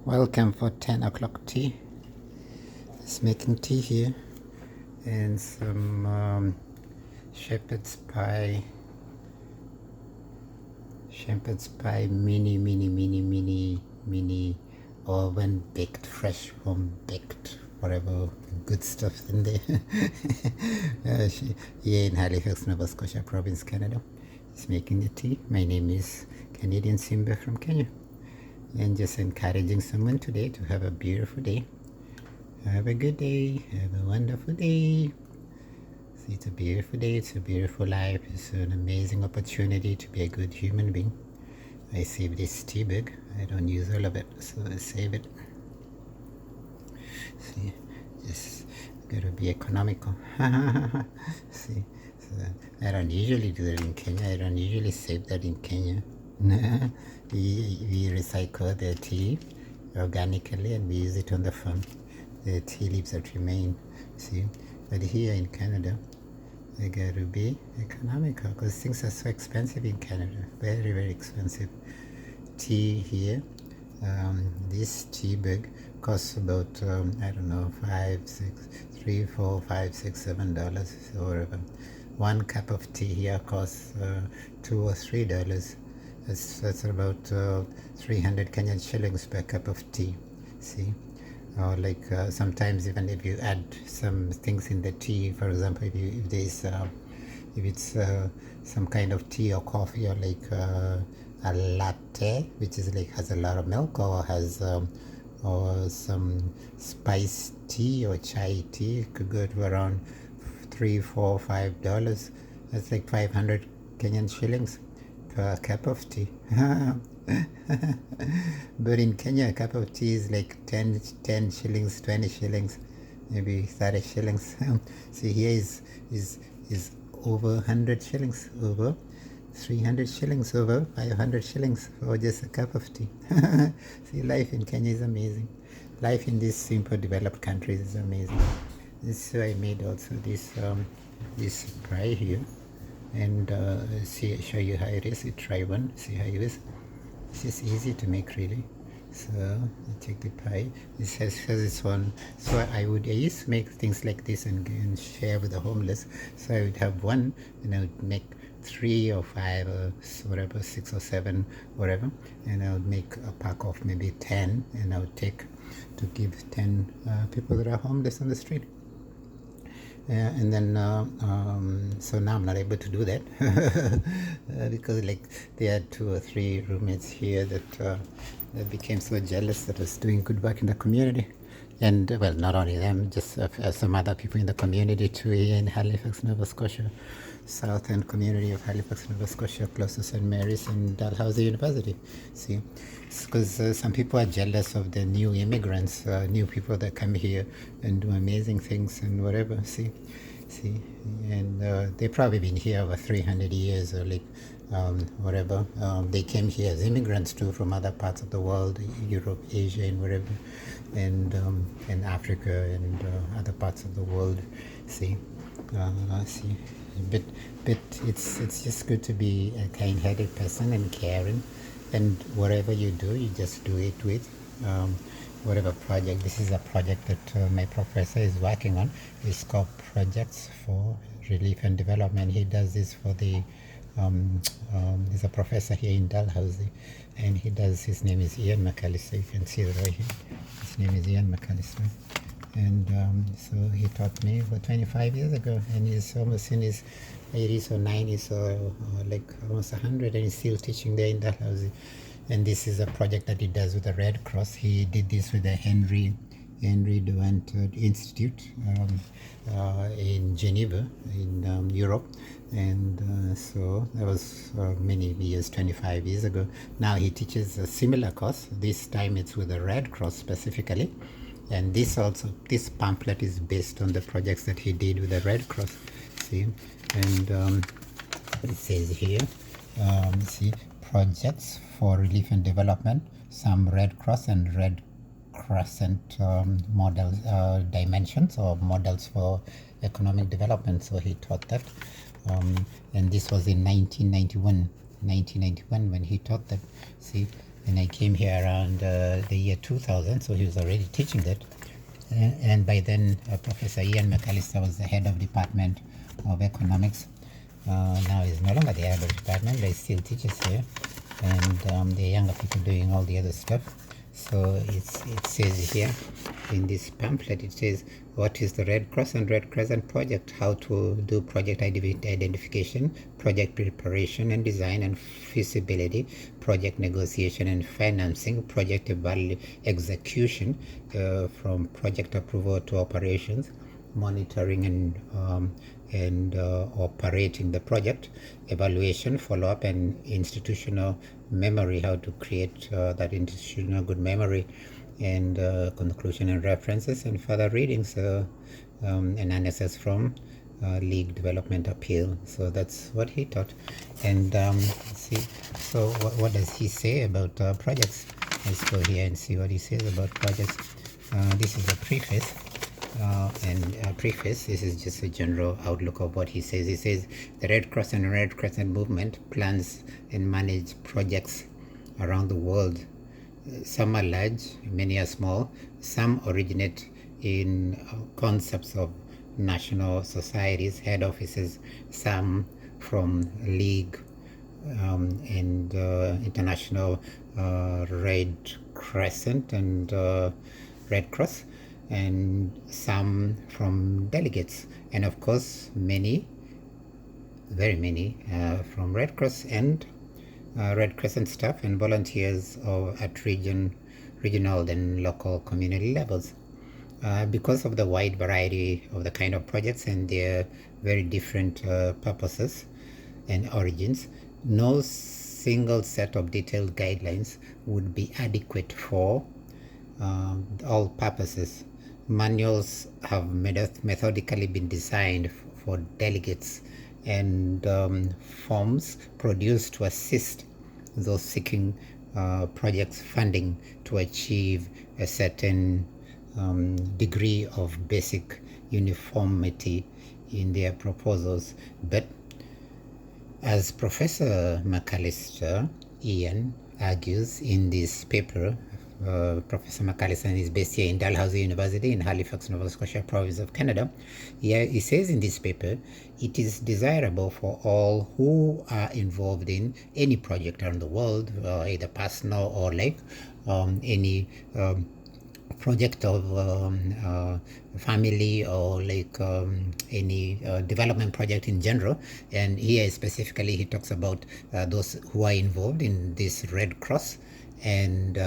Welcome for 10 o'clock tea. Just making tea here and some shepherd's pie mini oven baked, fresh home baked, whatever good stuff in there. Here in Halifax, Nova Scotia province, Canada. Just making the tea. My name is Canadian Simba from Kenya, and just encouraging someone today to have a beautiful day. Have a good day. Have a wonderful day. See, it's a beautiful day. It's a beautiful life. It's an amazing opportunity to be a good human being. I save this tea bag. I don't use all of it, so I save it. See, just gotta be economical. See, so I don't usually do that in Kenya. I don't usually save that in Kenya. we recycle the tea organically and we use it on the farm. The tea leaves that remain, see. But here in Canada, I got to be economical because things are so expensive in Canada. Very, very expensive. Tea here, this tea bag costs about I don't know, $3, $4, $5, $6, $7 or whatever. One cup of tea here costs $2 or $3. That's about 300 Kenyan shillings per cup of tea. See, or like sometimes even if you add some things in the tea, for example, if there's if it's some kind of tea or coffee, or like a latte, which is like has a lot of milk, or has or some spice tea or chai tea, it could go to around $3, $4, $5. That's like 500 Kenyan shillings per cup of tea. But in Kenya, a cup of tea is like 10 shillings, 20 shillings, maybe 30 shillings. See, here is over 100 shillings, over 300 shillings, over 500 shillings for just a cup of tea. See, life in Kenya is amazing. Life in these simple developed countries is amazing. This I made also this pie here, and show you how it is. You try one, see how it is. It's just easy to make, really. So I take the pie. This has its own. So I used to make things like this and share with the homeless. So I would have one, and I would make 3 or 5 or whatever, 6 or 7, whatever, and I would make a pack of maybe 10, and I would take to give 10 people that are homeless on the street. And then so now I'm not able to do that because like there are 2 or 3 roommates here that became so jealous that I was doing good work in the community. And well, not only them, just some other people in the community too, here in Halifax, Nova Scotia, south end community of Halifax, Nova Scotia, close to St. Mary's and Dalhousie University. See, because some people are jealous of the new immigrants, new people that come here and do amazing things and whatever. See, and they've probably been here over 300 years or like whatever. They came here as immigrants too from other parts of the world, Europe, Asia, and wherever, and Africa and other parts of the world. See, but it's just good to be a kind-hearted person and caring, and whatever you do, you just do it with whatever project. This is a project that my professor is working on. It's called Projects for Relief and Development. He does this for the he's a professor here in Dalhousie, and his name is Ian McAllister. You can see it right here. His name is Ian McAllister. And so he taught me for 25 years ago, and he's almost in his 80s or 90s or like almost 100, and he's still teaching there in Dalhousie. And this is a project that he does with the Red Cross. He did this with the Henry Duant Institute in Geneva, in Europe. And so that was many years, 25 years ago. Now he teaches a similar course. This time it's with the Red Cross specifically. And this pamphlet is based on the projects that he did with the Red Cross. See, and it says here, see, projects for relief and development, some Red Cross and Red Crescent models, dimensions or models for economic development. So he taught that, and this was in 1991 when he taught that. See, and I came here around the year 2000, so he was already teaching that. And by then, Professor Ian McAllister was the head of Department of Economics. Now he's no longer the head of the department, but he still teaches here. And the younger people doing all the other stuff. So it says here in this pamphlet, it says, what is the Red Cross and Red Crescent project? How to do project identification, project preparation and design and feasibility, project negotiation and financing, project execution from project approval to operations, monitoring and operating the project, evaluation, follow-up, and institutional memory, how to create that institutional good memory, and conclusion and references and further readings, analysis from league development appeal. So that's what he taught. And see, so what does he say about projects? Let's go here and see what he says about projects. This is a preface. Preface, this is just a general outlook of what he says. He says the Red Cross and Red Crescent movement plans and manage projects around the world. Some are large, many are small. Some originate in concepts of national societies, head offices, some from League and International Red Crescent and Red Cross, and some from delegates, and of course many, very many, from Red Cross and Red Crescent staff and volunteers at regional and local community levels. Because of the wide variety of the kind of projects and their very different purposes and origins, no single set of detailed guidelines would be adequate for all purposes. Manuals have methodically been designed for delegates and forms produced to assist those seeking projects funding to achieve a certain degree of basic uniformity in their proposals. But as Professor McAllister Ian argues in this paper, Professor McAllister is based here in Dalhousie University in Halifax, Nova Scotia, province of Canada. He says in this paper, it is desirable for all who are involved in any project around the world, either personal or like any project of family or like any development project in general. And here specifically he talks about those who are involved in this Red Cross and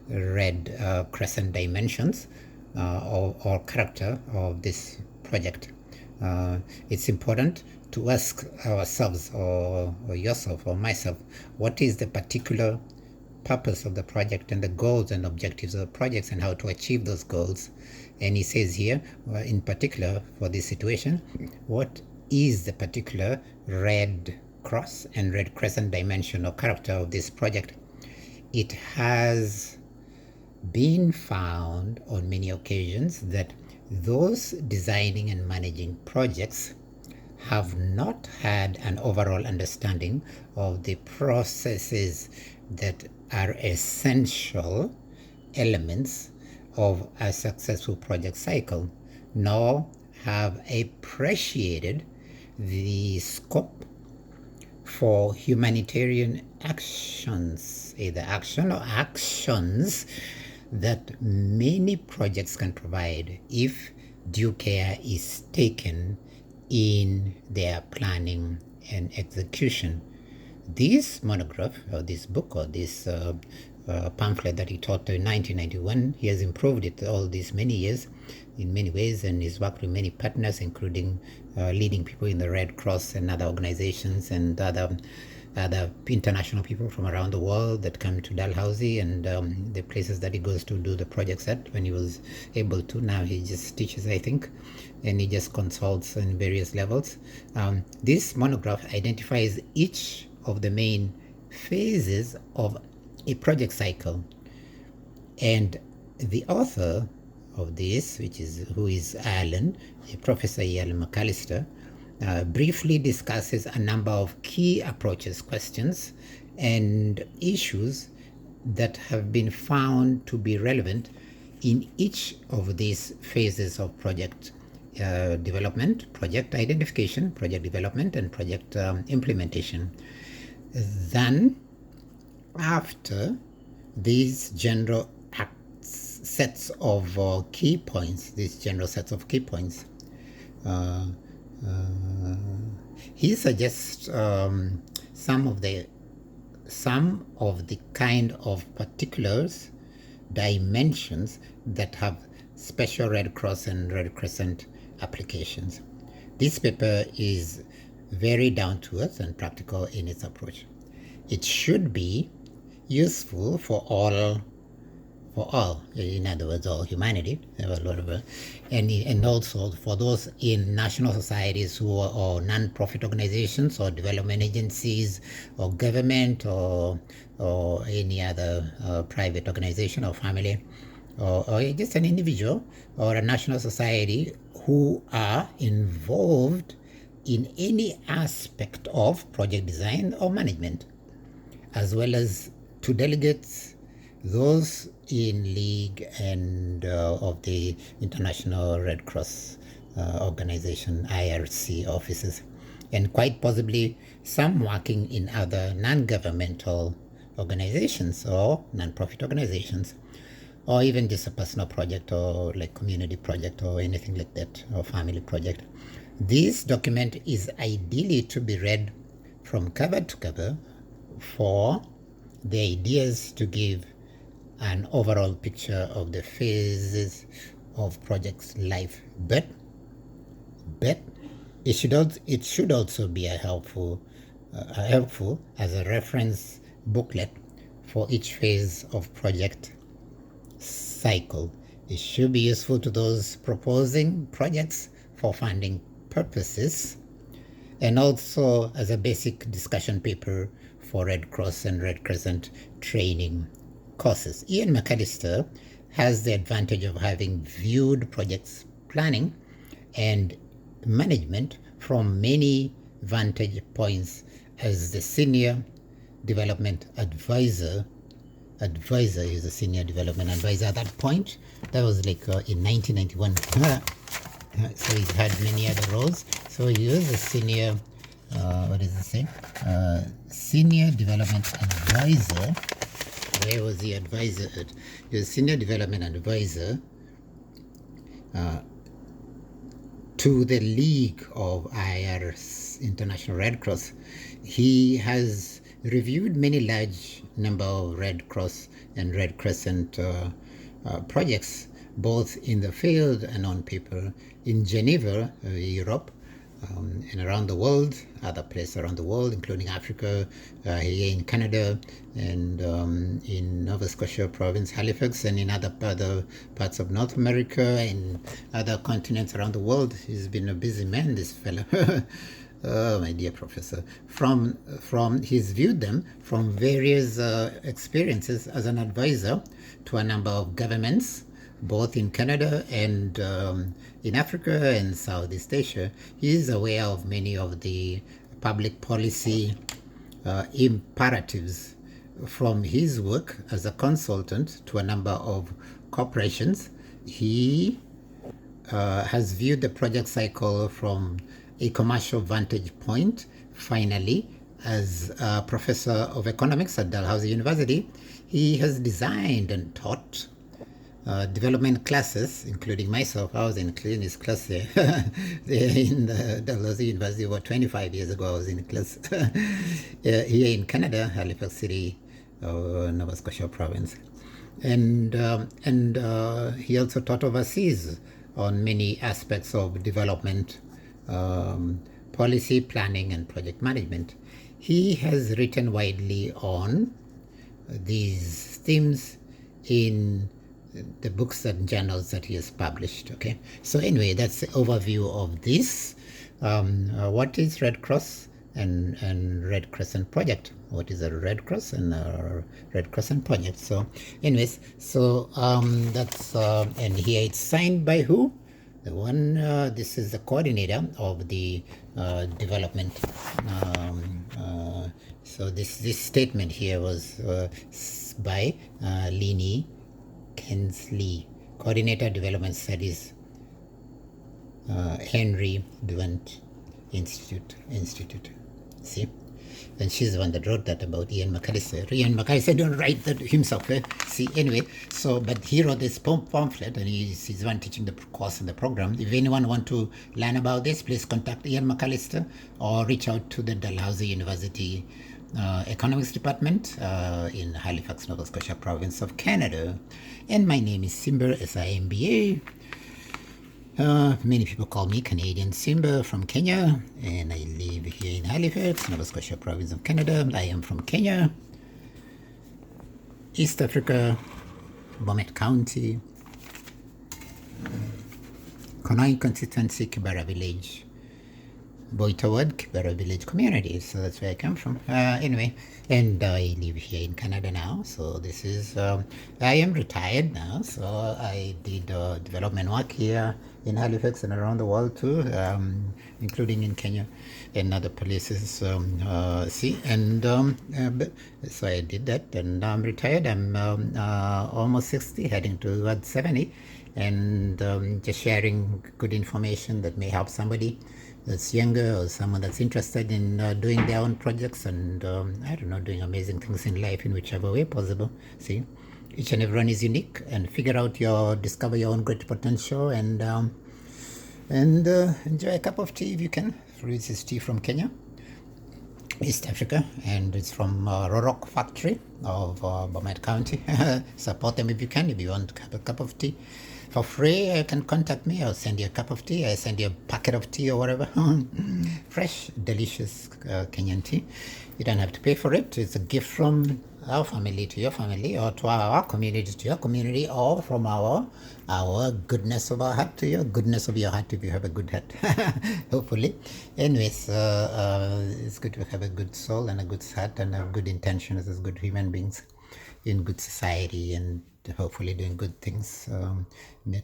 Red Crescent dimensions or character of this project. It's important to ask ourselves or yourself or myself, what is the particular purpose of the project and the goals and objectives of the projects and how to achieve those goals. And he says here, in particular for this situation, what is the particular Red Cross and Red Crescent dimension or character of this project? It has been found on many occasions that those designing and managing projects have not had an overall understanding of the processes that are essential elements of a successful project cycle, nor have appreciated the scope for humanitarian actions, either action or actions, that many projects can provide if due care is taken in their planning and execution. This monograph, or this book, or this pamphlet that he taught in 1991, he has improved it all these many years in many ways, and he's worked with many partners, including leading people in the Red Cross and other organizations and other international people from around the world that come to Dalhousie and the places that he goes to do the projects at when he was able to. Now he just teaches, I think, and he just consults in various levels. This monograph identifies each of the main phases of a project cycle, and the author of this, who is Alan, Professor Ian McAllister, briefly discusses a number of key approaches, questions, and issues that have been found to be relevant in each of these phases of project development, project identification, project development, and project implementation. Then, after these general sets of key points, he suggests some of the kind of particulars, dimensions that have special Red Cross and Red Crescent applications. This paper is very down to earth and practical in its approach. It should be useful for all, in other words, all humanity, and also for those in national societies who are, or non-profit organizations or development agencies or government or any other private organization or family or just an individual or a national society who are involved in any aspect of project design or management, as well as to delegates, those in league and of the International Red Cross organization, IRC offices, and quite possibly some working in other non-governmental organizations or non-profit organizations, or even just a personal project or like community project or anything like that, or family project. This document is ideally to be read from cover to cover for the ideas to give an overall picture of the phases of project's life, but it should also be helpful as a reference booklet for each phase of project cycle. It should be useful to those proposing projects for funding purposes, and also as a basic discussion paper for Red Cross and Red Crescent training courses. Ian McAllister has the advantage of having viewed projects planning and management from many vantage points as the senior development advisor. Is a senior development advisor at that point. That was like in 1991. So he's had many other roles. So he was a senior, what does it say? Senior development advisor. Where was the advisor at? He was senior development advisor to the League of IRS, International Red Cross. He has reviewed many large number of Red Cross and Red Crescent projects, both in the field and on paper, in Geneva, Europe, and around the world, other places around the world, including Africa, here in Canada, and in Nova Scotia province, Halifax, and in other parts of North America and other continents around the world. He's been a busy man, this fellow. Oh, my dear professor. He's viewed them from various experiences as an advisor to a number of governments, both in Canada and in Africa and Southeast Asia. He is aware of many of the public policy imperatives from his work as a consultant to a number of corporations. He has viewed the project cycle from a commercial vantage point. Finally, as a professor of economics at Dalhousie University, he has designed and taught development classes, including myself. I was in his class there in the Dalhousie University about 25 years ago. I was in a class here in Canada, Halifax City, Nova Scotia province, and he also taught overseas on many aspects of development, policy, planning, and project management. He has written widely on these themes in the books and journals that he has published. Okay, so anyway, that's the overview of this. What is Red Cross and Red Crescent project? What is a Red Cross and a Red Crescent project? So anyways, so that's and here it's signed by who? The one, this is the coordinator of the development. So this statement here was by Lini Kensley, Coordinator Development Studies, Henry Duant Institute. See? And she's the one that wrote that about Ian McAllister. Ian McAllister didn't write that himself. See, anyway, so, but he wrote this pamphlet, and he's the one teaching the course in the program. If anyone want to learn about this, please contact Ian McAllister or reach out to the Dalhousie University Economics Department in Halifax, Nova Scotia province of Canada. And my name is Simba, SIMBA. Many people call me Canadian Simba from Kenya, and I live here in Halifax, Nova Scotia province of Canada. I am from Kenya, East Africa, Bomet County, Konoi constituency, Kibera village, Boitawad, Kibera village community. So that's where I come from. Anyway, and I live here in Canada now. So this is, I am retired now. So I did development work here in Halifax and around the world too, including in Kenya and other places. So I did that, and I'm retired. I'm almost 60, heading towards 70, and just sharing good information that may help somebody that's younger or someone that's interested in doing their own projects and I don't know, doing amazing things in life in whichever way possible. See, each and everyone is unique, and discover your own great potential, and enjoy a cup of tea if you can. This is tea from Kenya, East Africa, and it's from Rorok factory of Bomet County. Support them if you can. If you want to have a cup of tea for free, you can contact me. I'll send you a cup of tea. I send you a packet of tea or whatever. Fresh, delicious Kenyan tea. You don't have to pay for it. It's a gift from our family to your family, or to our community to your community, or from our goodness of our heart to your goodness of your heart if you have a good heart. Hopefully. Anyways, it's good to have a good soul and a good heart and have good intentions as good human beings in good society, and hopefully doing good things,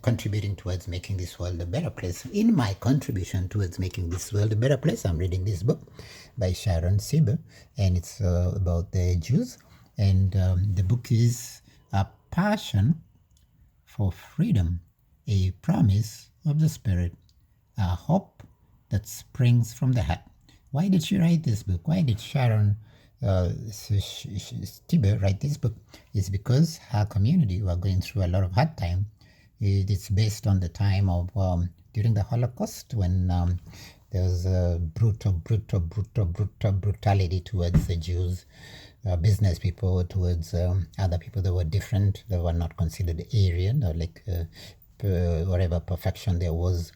contributing towards making this world a better place. In my contribution towards making this world a better place, I'm reading this book by Sharon Sieber, and it's about the Jews. And the book is A Passion for Freedom, a Promise of the Spirit, a hope that springs from the heart. Why did she write this book? Why did Sharon Sieber write this book? It's because her community were going through a lot of hard time. It's based on the time of during the Holocaust, when there was a brutality towards the Jews, business people, towards other people that were different, that were not considered Aryan, or like whatever perfection there was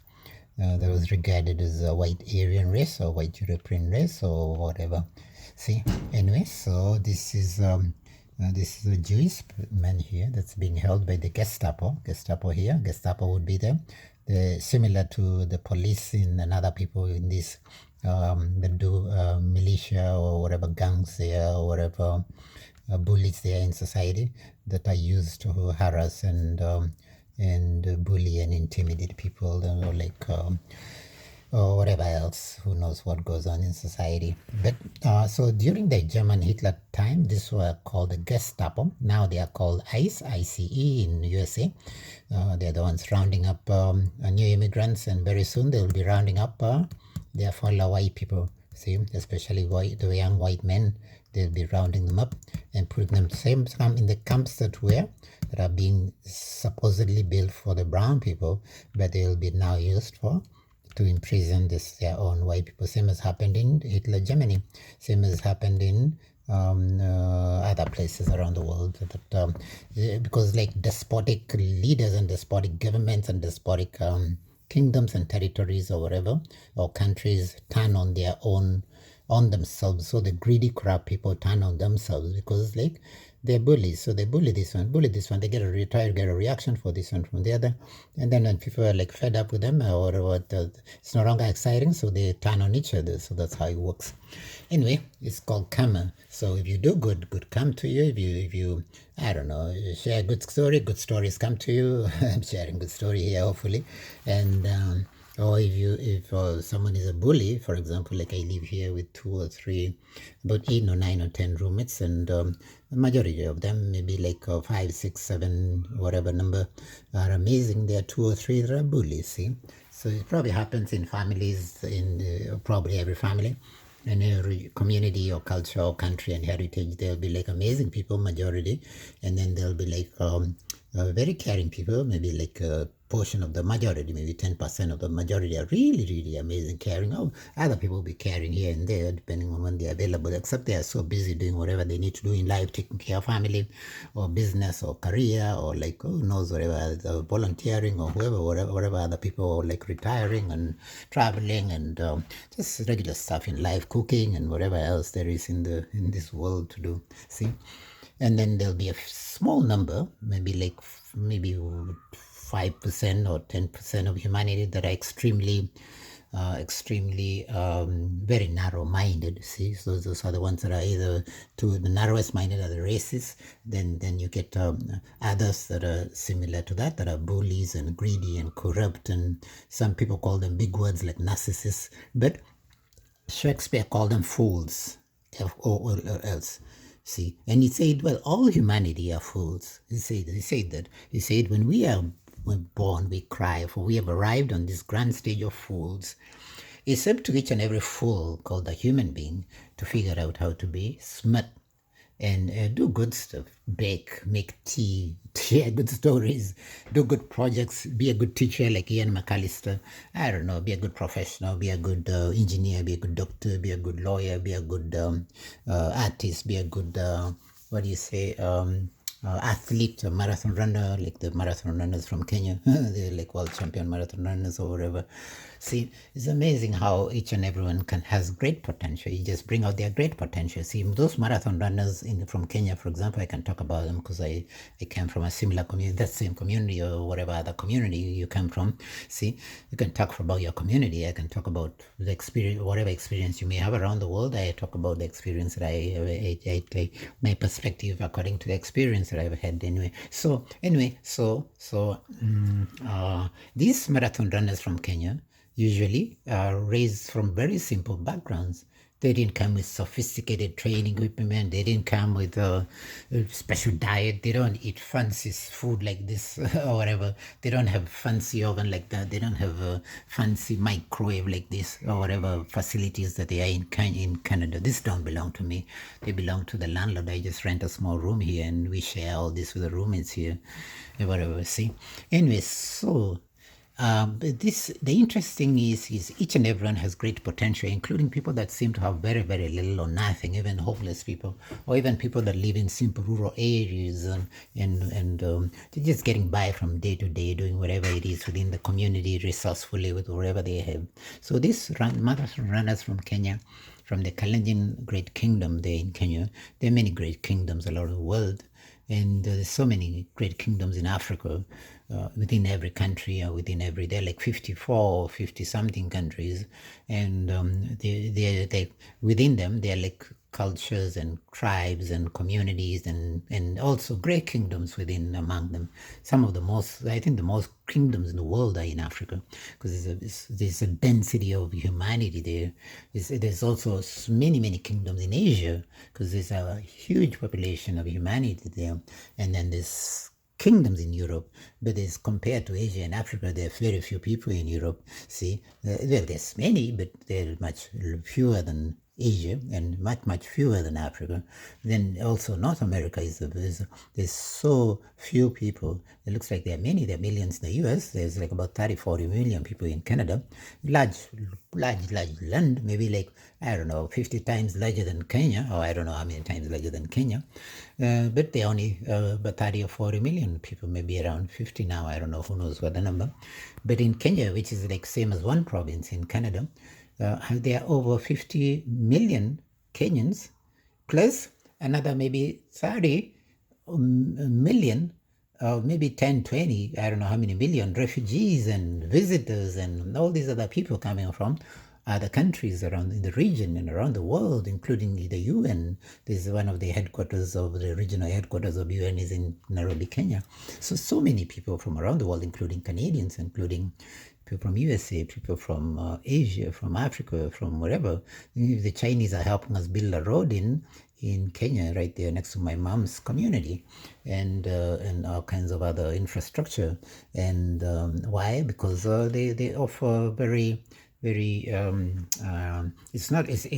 regarded as a white Aryan race or white European race or whatever. See, anyway, so this is a Jewish man here that's being held by the Gestapo. Gestapo here. Gestapo would be the similar to the police and other people in this that do militia or whatever gangs there, or whatever bullies there in society that are used to harass and bully and intimidate people, or like or whatever else. Who knows what goes on in society. But so during the German Hitler time, these were called the Gestapo. Now they are called ICE, ICE in USA. They're the ones rounding up new immigrants, and very soon they'll be rounding up their fellow white people. See, especially the young white men. They'll be rounding them up and putting them in the camps that are being supposedly built for the brown people, but they'll be now used to imprison their own white people. Same as happened in Hitler Germany. Same as happened in other places around the world. That, because like despotic leaders and despotic governments and despotic kingdoms and territories or whatever, or countries turn on themselves. So the greedy, corrupt people turn on themselves because like they're bullies. So they bully this one, they get a reaction for this one from the other. And then when people are like fed up with them or it's no longer exciting, so they turn on each other. So that's how it works. Anyway, it's called karma. So if you do good come to you. If you I don't know, share a good story, good stories come to you. I'm sharing good story here, hopefully. And Or if someone is a bully, for example, like I live here with 2 or 3, about 8 or 9 or 10 roommates, and the majority of them, maybe like 5, 6, 7, whatever number, are amazing. There are 2 or 3 that are bullies. See, so it probably happens in families, in probably every family. In every community or culture or country and heritage, there'll be like amazing people, majority, and then there'll be like very caring people, maybe like a portion of the majority, maybe 10% of the majority are really, really amazing, caring. Oh, other people will be caring here and there, depending on when they're available, except they are so busy doing whatever they need to do in life, taking care of family or business or career or like, who knows, whatever, volunteering or whatever other people, or like retiring and traveling and just regular stuff in life, cooking and whatever else there is in this world to do. See, and then there'll be a small number, maybe like maybe 5% or 10% of humanity that are extremely very narrow-minded. See, so those are the ones that are either to the narrowest minded are the racists. Then you get others that are similar to that are bullies and greedy and corrupt, and some people call them big words like narcissists, but Shakespeare called them fools, F-O-O-L-S. See, and he said, well, all humanity are fools. He said, when we are born, we cry, for we have arrived on this grand stage of fools. It's up to each and every fool called a human being to figure out how to be smart and do good stuff, bake, make tea, share good stories, do good projects, be a good teacher like Ian McAllister. I don't know, be a good professional, be a good engineer, be a good doctor, be a good lawyer, be a good artist, be a good, athlete, a marathon runner, like the marathon runners from Kenya. They're like world champion marathon runners or whatever. See, it's amazing how each and everyone has great potential. You just bring out their great potential. See, those marathon runners from Kenya, for example, I can talk about them because I came from a similar community, that same community or whatever other community you come from. See, you can talk about your community. I can talk about the experience, whatever experience you may have around the world. I talk about the experience that I my perspective according to the experience that I've had anyway. These marathon runners from Kenya usually are raised from very simple backgrounds. They didn't come with sophisticated training equipment. They didn't come with a special diet. They don't eat fancy food like this or whatever. They don't have fancy oven like that. They don't have a fancy microwave like this or whatever facilities that they are in Canada. This don't belong to me. They belong to the landlord. I just rent a small room here and we share all this with the roommates here, whatever. See, anyway, so. The interesting is each and everyone has great potential, including people that seem to have very, very little or nothing, even homeless people, or even people that live in simple rural areas and they're just getting by from day to day, doing whatever it is within the community resourcefully with whatever they have. So these marathon runners from Kenya, from the Kalenjin Great Kingdom there in Kenya, there are many great kingdoms all over the world. And there's so many great kingdoms in Africa, within every country or within every, they're like 54 or 50 something countries. And they within them, they're like cultures and tribes and communities and also great kingdoms within among them. Some of the most, I think the most kingdoms in the world are in Africa because there's a density of humanity there. There's also many kingdoms in Asia because there's a huge population of humanity there. And then there's kingdoms in Europe, but as compared to Asia and Africa, there are very few people in Europe. See, there's many, but they're much fewer than Asia and much fewer than Africa. Then also North America there's so few people. It looks like there are millions in the US. There's like about 30-40 million people in Canada. Large land, maybe like, I don't know, 50 times larger than Kenya, or I don't know how many times larger than Kenya. But they only about 30 or 40 million people, maybe around 50 now. I don't know, who knows what the number. But in Kenya, which is like same as one province in Canada, there are over 50 million Kenyans, plus another maybe 30 million, maybe 10, 20, I don't know how many million refugees and visitors and all these other people coming from other countries around in the region and around the world, including the UN. This is one of the headquarters of the regional headquarters of UN is in Nairobi, Kenya. So many people from around the world, including Canadians, including people from USA, people from Asia, from Africa, from wherever. The Chinese are helping us build a road in Kenya, right there next to my mom's community, and all kinds of other infrastructure. And why? Because they offer very it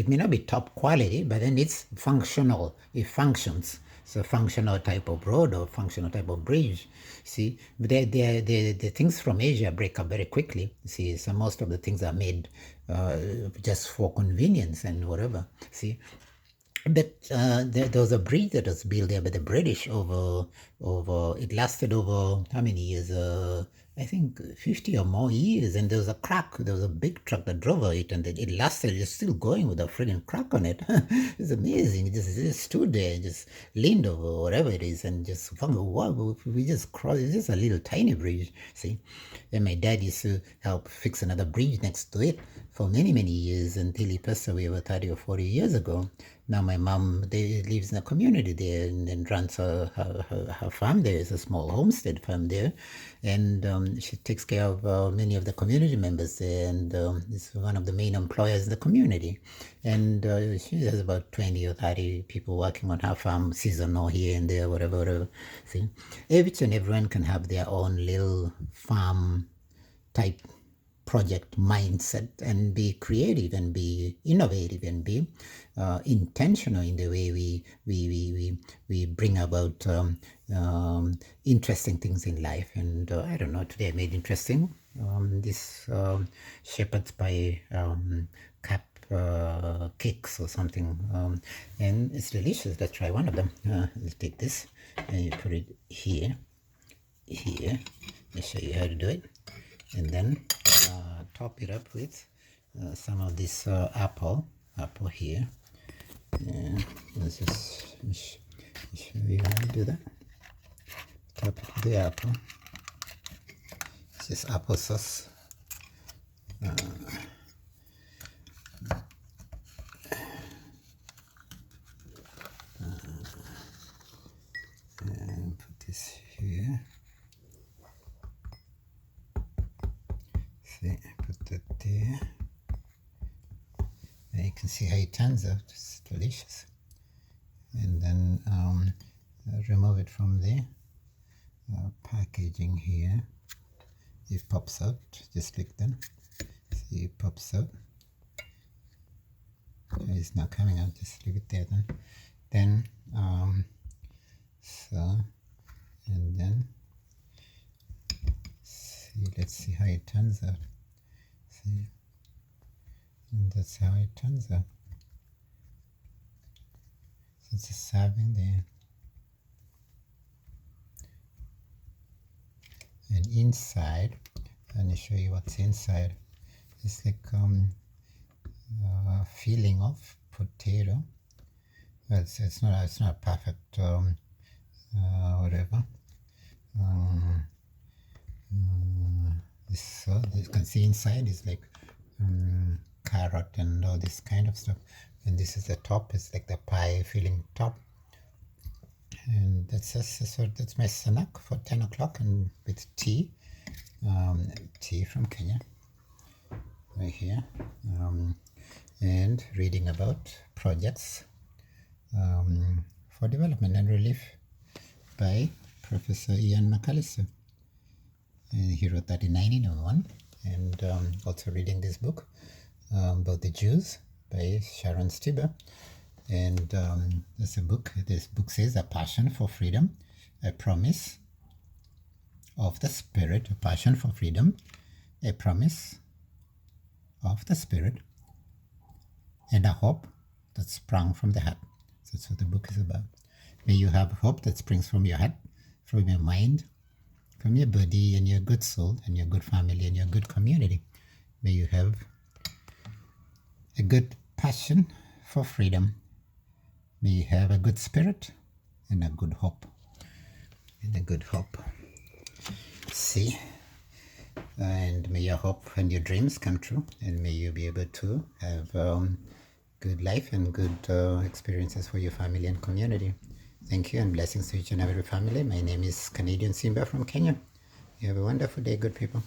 may not be top quality, but then it's functional. It functions. It's a functional type of road or functional type of bridge. See, but the things from Asia break up very quickly. See, so most of the things are made just for convenience and whatever. See, but there was a bridge that was built there by the British over it lasted over how many years? I think 50 or more years, and there was a crack. There was a big truck that drove over it, and it lasted. It's still going with a freaking crack on it. It's amazing. It just stood there, just leaned over whatever it is, and just wow, we just crossed. It's just a little tiny bridge, see. And my dad used to help fix another bridge next to it for many years until he passed away about 30 or 40 years ago. Now my mom lives in a community there and runs her farm there. It's a small homestead farm there, and she takes care of many of the community members there, and is one of the main employers in the community. And she has about 20 or 30 people working on her farm, seasonal here and there, whatever. See, each and everyone can have their own little farm type project mindset and be creative and be innovative and be intentional in the way we bring about interesting things in life. And I don't know, today I made interesting this shepherd's pie cup cakes or something, and it's delicious. Let's try one of them. Let's take this and you put it here. Let me show you how to do it, and then top it up with some of this apple here. Let's just show you how to do that. Top it with the apple. It's just applesauce. And put this here. See, put that there. And you can see how it turns out. It's delicious. And then remove it from the packaging here. It pops out just like that. See, it pops out. It's not coming out. Just leave it there then. Then so, and then see. Let's see how it turns out. See, and that's how it turns out. So it's a serving there, and inside, let me show you what's inside. It's like filling of potato. Well, it's not perfect. Whatever. This you can see inside is like carrot and all this kind of stuff, and this is the top. It's like the pie filling top, and that's my snack for 10 o'clock, and with tea, tea from Kenya, right here, and reading about projects for development and relief by Professor Ian McAllister. And he wrote that in 1901, and also reading this book about the Jews by Sharon Stieber. And that's a book. This book says A Passion for Freedom, a promise of the Spirit, a passion for freedom, a promise of the Spirit, and a hope that sprang from the heart. So that's what the book is about. May you have hope that springs from your heart, from your mind, from your body and your good soul and your good family and your good community. May you have a good passion for freedom. May you have a good spirit and a good hope. See, and may your hope and your dreams come true, and may you be able to have good life and good experiences for your family and community. Thank you, and blessings to each and every family. My name is Canadian Simba from Kenya. You have a wonderful day, good people.